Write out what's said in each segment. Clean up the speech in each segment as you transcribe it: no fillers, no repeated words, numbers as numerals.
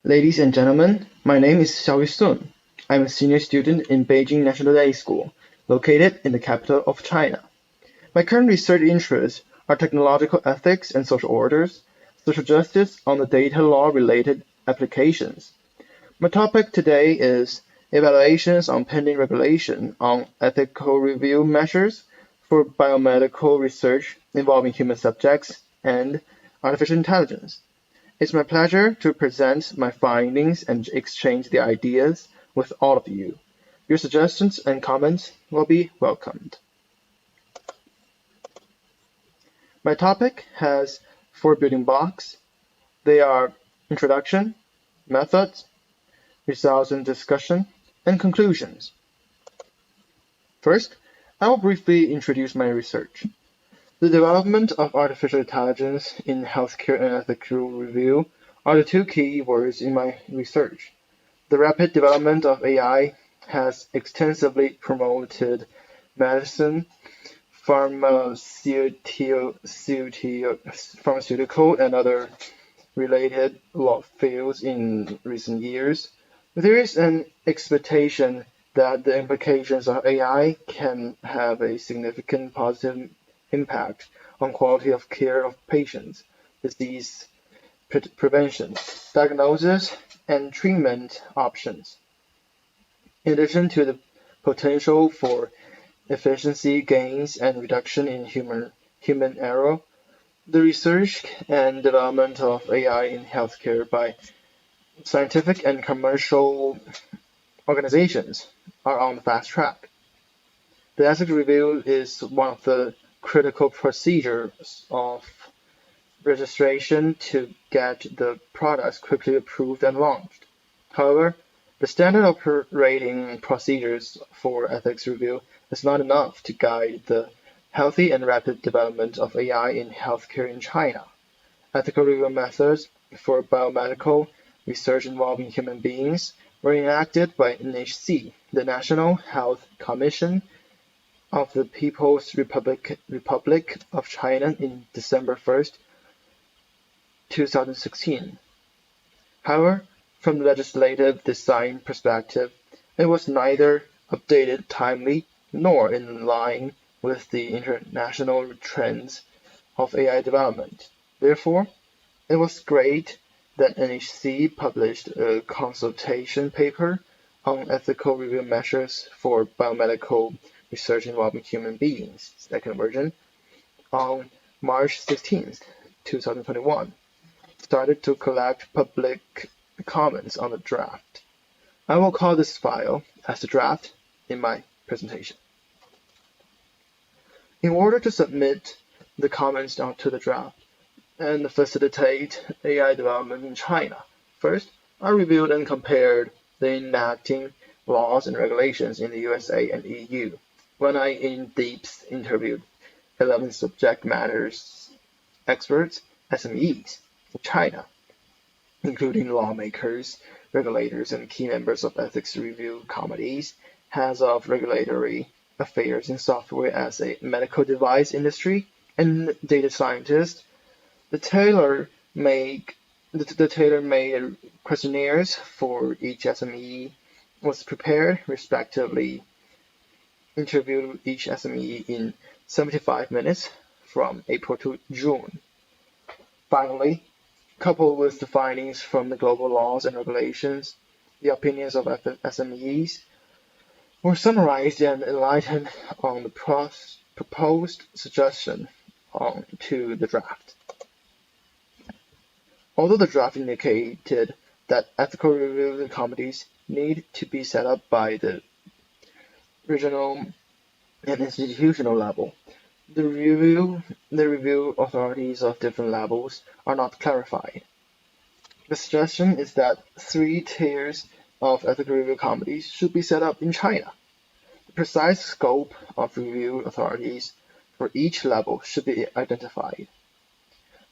Ladies and gentlemen, my name is Xiaoyu. I'm a senior student in Beijing National Day School, located in the capital of China. My current research interests are technological ethics and social orders, social justice on the data law related applications. My topic today is evaluations on pending regulation on ethical review measures for biomedical research involving human subjects and artificial intelligence. It's my pleasure to present my findings and exchange the ideas with all of you. Your suggestions and comments will be welcomed. My topic has 4 building blocks. They are introduction, methods, results and discussion, and conclusions. First, I will briefly introduce my research. The development of artificial intelligence in healthcare and ethical review are the 2 key words in my research. The rapid development of AI has extensively promoted medicine, pharmaceutical, and other related law fields in recent years. There is an expectation that the implications of AI can have a significant positive impact on quality of care of patients, disease prevention, diagnosis, and treatment options. In addition to the potential for efficiency gains and reduction in human error, the research and development of AI in healthcare by scientific and commercial organizations are on the fast track. The ethics review is one of the critical procedures of registration to get the products quickly approved and launched. However, the standard operating procedures for ethics review is not enough to guide the healthy and rapid development of AI in healthcare in China. Ethical review methods for biomedical research involving human beings were enacted by NHC, the National Health Commission of the People's Republic of China, in December 1st, 2016. However, from the legislative design perspective, it was neither updated timely nor in line with the international trends of AI development. Therefore, it was great that NHC published a consultation paper on ethical review measures for biomedical research involving human beings, second version, on March 16th, 2021. Started to collect public comments on the draft. I will call this file as the draft in my presentation. In order to submit the comments to the draft and facilitate AI development in China, first, I reviewed and compared the enacting laws and regulations in the USA and EU when I in-depth interviewed 11 subject matters experts, SMEs, in China, including lawmakers, regulators, and key members of ethics review committees, heads of regulatory affairs in software as a medical device industry, and data scientists. The tailor-made questionnaires for each SME was prepared, respectively. Interviewed each SME in 75 minutes from April to June. Finally, coupled with the findings from the global laws and regulations, the opinions of SMEs were summarized and enlightened on the proposed suggestion to the draft. Although the draft indicated that ethical review committees need to be set up by the regional and institutional level, the review authorities of different levels are not clarified. The suggestion is that 3 tiers of ethical review committees should be set up in China. The precise scope of review authorities for each level should be identified.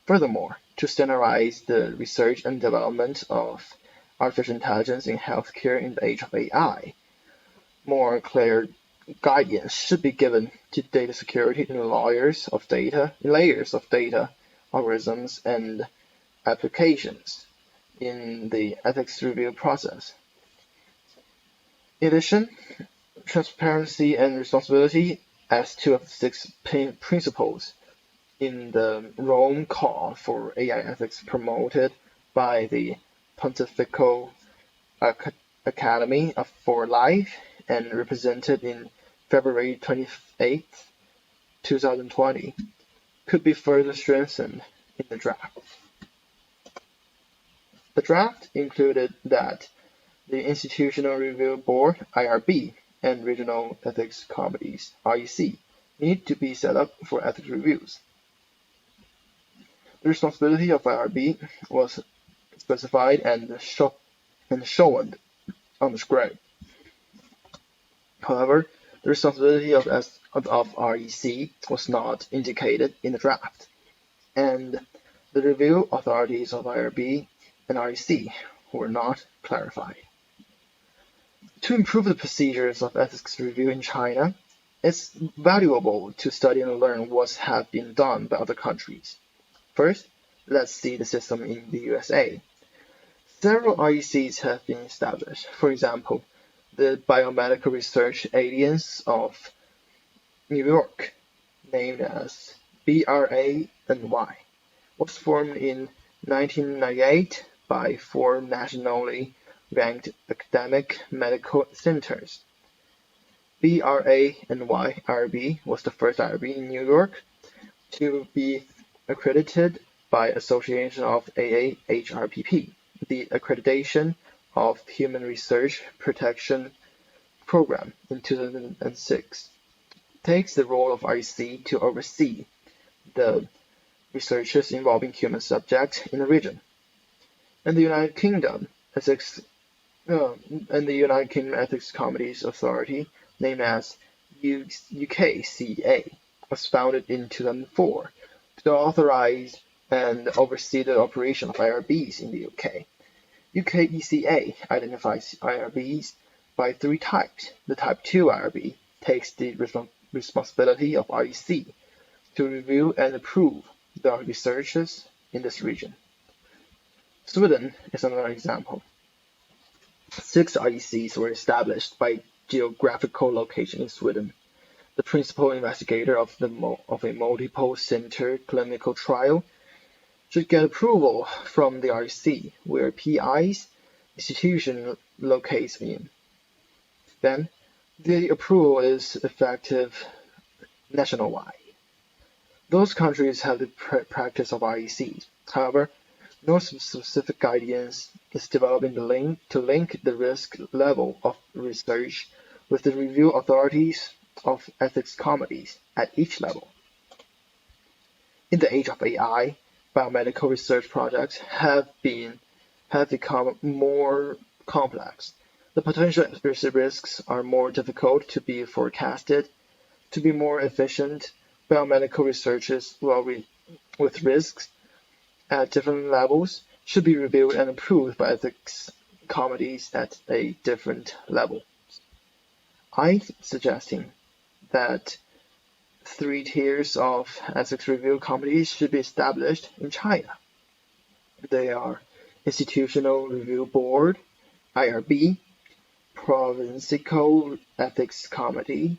Furthermore, to standardize the research and development of artificial intelligence in healthcare in the age of AI, more clear guidance should be given to data security in layers of data, algorithms, and applications. in the ethics review process. In addition, transparency and responsibility as two of the six principles in the Rome Call for AI ethics promoted by the Pontifical Academy for Life and represented in February 28, 2020, could be further strengthened in the draft. The draft included that the Institutional Review Board (IRB) and Regional Ethics Committees (REC) need to be set up for ethics reviews. The responsibility of IRB was specified and shown on the script. However, the responsibility of REC was not indicated in the draft, and the review authorities of IRB and REC were not clarified. To improve the procedures of ethics review in China, it's valuable to study and learn what has been done by other countries. First, let's see the system in the USA. Several RECs have been established. For example, the Biomedical Research Alliance of New York, named as BRANY, was formed in 1998 by 4 nationally ranked academic medical centers. BRANY IRB was the first IRB in New York to be accredited by Association of AAHRPP, the Accreditation of Human Research Protection Program, in 2006. Takes the role of REC to oversee the researches involving human subjects in the region. In the United Kingdom, Ethics Committees Authority, named as UKCA, was founded in 2004 to authorize and oversee the operation of IRBs in the UK. UKECA identifies IRBs by 3 types. The Type 2 IRB takes the responsibility of REC to review and approve the researches in this region. Sweden is another example. 6 RECs were established by geographical location in Sweden. The principal investigator of a multiple center clinical trial should get approval from the REC, where PI's institution locates in. Then, the approval is effective nationwide. Those countries have the practice of RECs. However, no specific guidance is developing to link the risk level of research with the review authorities of ethics committees at each level. In the age of AI, biomedical research projects have become more complex. The potential risks are more difficult to be forecasted. To be more efficient, biomedical researchers with risks at different levels should be reviewed and approved by ethics committees at a different level. I'm suggesting that 3 tiers of ethics review committees should be established in China. They are Institutional Review Board, IRB, Provincial Ethics Committee,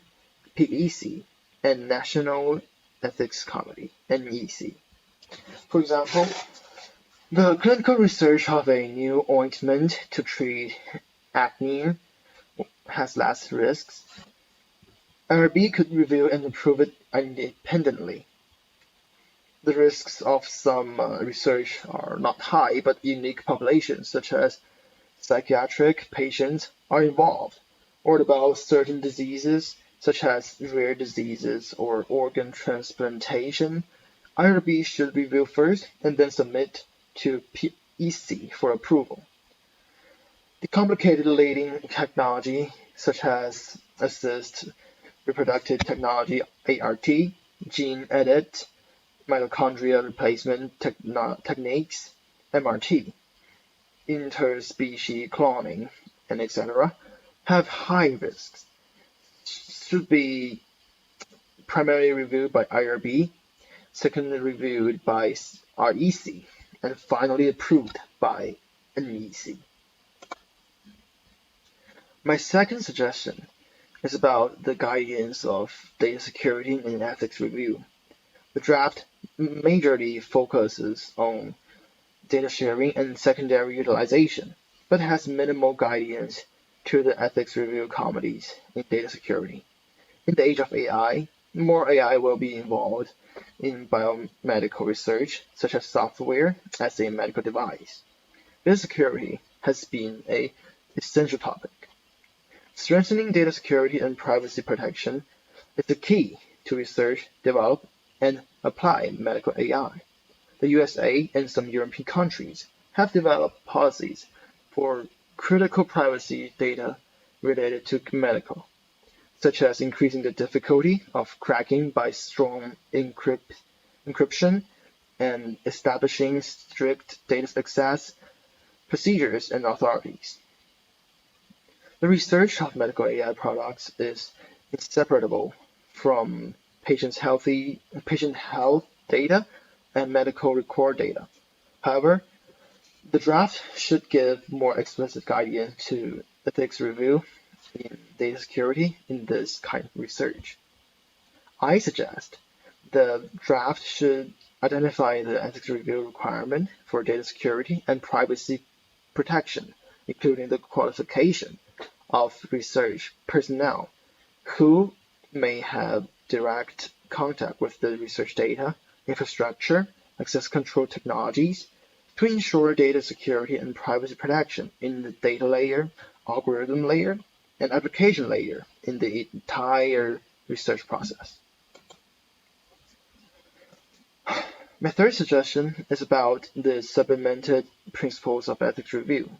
PEC, and National Ethics Committee, NEC. For example, the clinical research of a new ointment to treat acne has less risks. IRB could review and approve it independently. The risks of some research are not high, but unique populations, such as psychiatric patients, are involved, or about certain diseases, such as rare diseases or organ transplantation. IRB should review first and then submit to PEC for approval. The complicated leading technology, such as assist reproductive technology (ART), gene edit, mitochondrial replacement techniques (MRT), interspecies cloning, and etc., have high risks, should be primarily reviewed by IRB, secondly reviewed by REC, and finally approved by uneasy. My second suggestion is about the guidance of data security and ethics review. The draft majorly focuses on data sharing and secondary utilization, but has minimal guidance to the ethics review committees in data security. In the age of AI, more AI will be involved in biomedical research, such as software as a medical device. Data security has been an essential topic. Strengthening data security and privacy protection is the key to research, develop, and apply medical AI. The USA and some European countries have developed policies for critical privacy data related to medical, such as increasing the difficulty of cracking by strong encryption and establishing strict data access procedures and authorities. The research of medical AI products is inseparable from patient health data and medical record data. However, the draft should give more explicit guidance to ethics review in data security in this kind of research. I suggest the draft should identify the ethics review requirement for data security and privacy protection, including the qualification of research personnel who may have direct contact with the research data, infrastructure, access control technologies to ensure data security and privacy protection in the data layer, algorithm layer, and application layer in the entire research process. My third suggestion is about the supplemented principles of ethics review.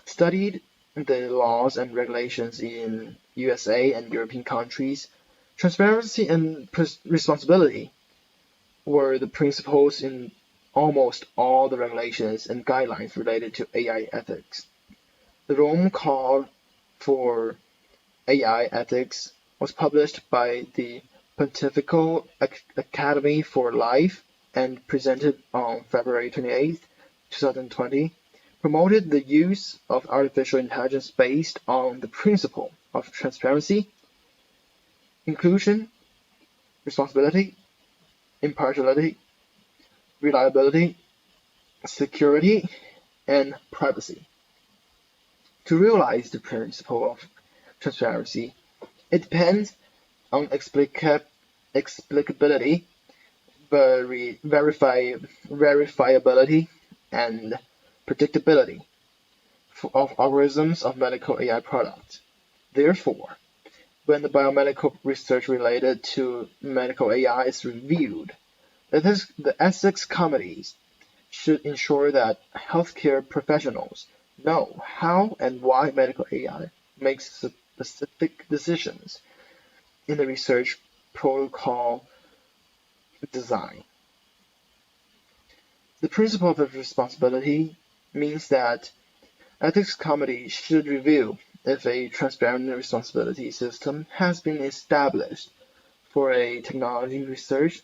Studied the laws and regulations in USA and European countries, transparency and responsibility were the principles in almost all the regulations and guidelines related to AI ethics. The Rome Call for AI Ethics was published by the Pontifical Academy for Life and presented on February 28, 2020, promoted the use of artificial intelligence based on the principle of transparency, inclusion, responsibility, impartiality, reliability, security, and privacy. To realize the principle of transparency, it depends on explicability, verifiability, and predictability of algorithms of medical AI products. Therefore, when the biomedical research related to medical AI is reviewed, the ethics committees should ensure that healthcare professionals know how and why medical AI makes specific decisions in the research protocol design. The principle of responsibility means that ethics committee should review if a transparent responsibility system has been established for a technology research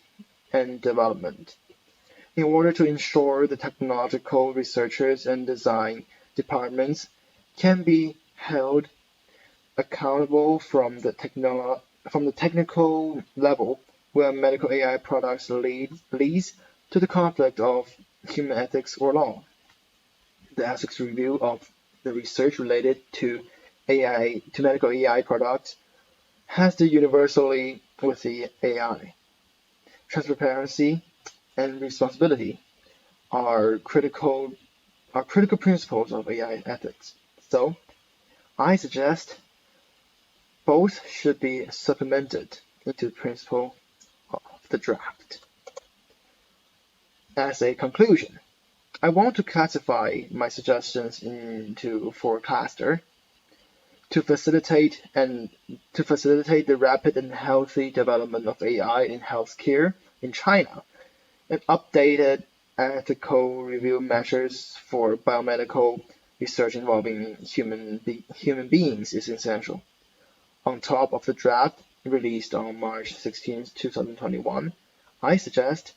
and development. In order to ensure the technological researchers and design departments can be held accountable from the technical level where medical AI products leads to the conflict of human ethics or law. The ethics review of the research related to medical AI products has to universally with the AI. Transparency and responsibility are critical principles of AI ethics. So I suggest both should be supplemented into the principle of the draft. As a conclusion, I want to classify my suggestions into 4 clusters to facilitate the rapid and healthy development of AI in healthcare in China, and updated ethical review measures for biomedical research involving human beings is essential. On top of the draft released on March 16, 2021, I suggest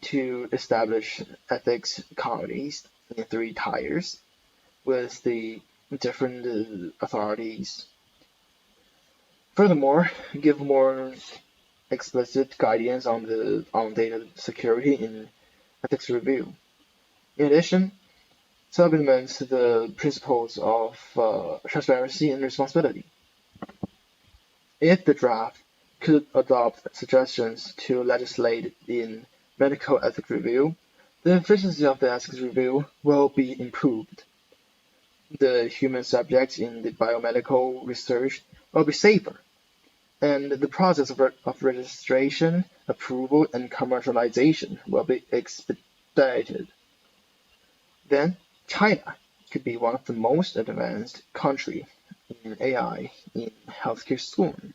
to establish ethics committees in 3 tiers with the different authorities. Furthermore, give more explicit guidance on data security in ethics review. In addition, supplements the principles of transparency and responsibility. If the draft could adopt suggestions to legislate in medical ethics review, the efficiency of the ethics review will be improved. The human subjects in the biomedical research will be safer, and the process of registration, approval, and commercialization will be expedited. Then, China could be one of the most advanced countries in AI in healthcare soon.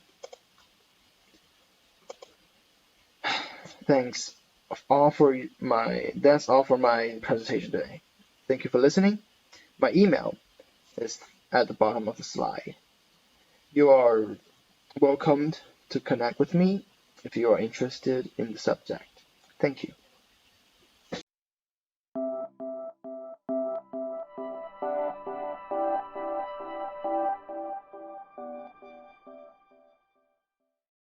Thanks that's all for my presentation today. Thank you for listening. My email is at the bottom of the slide. You are welcomed to connect with me if you are interested in the subject. Thank you.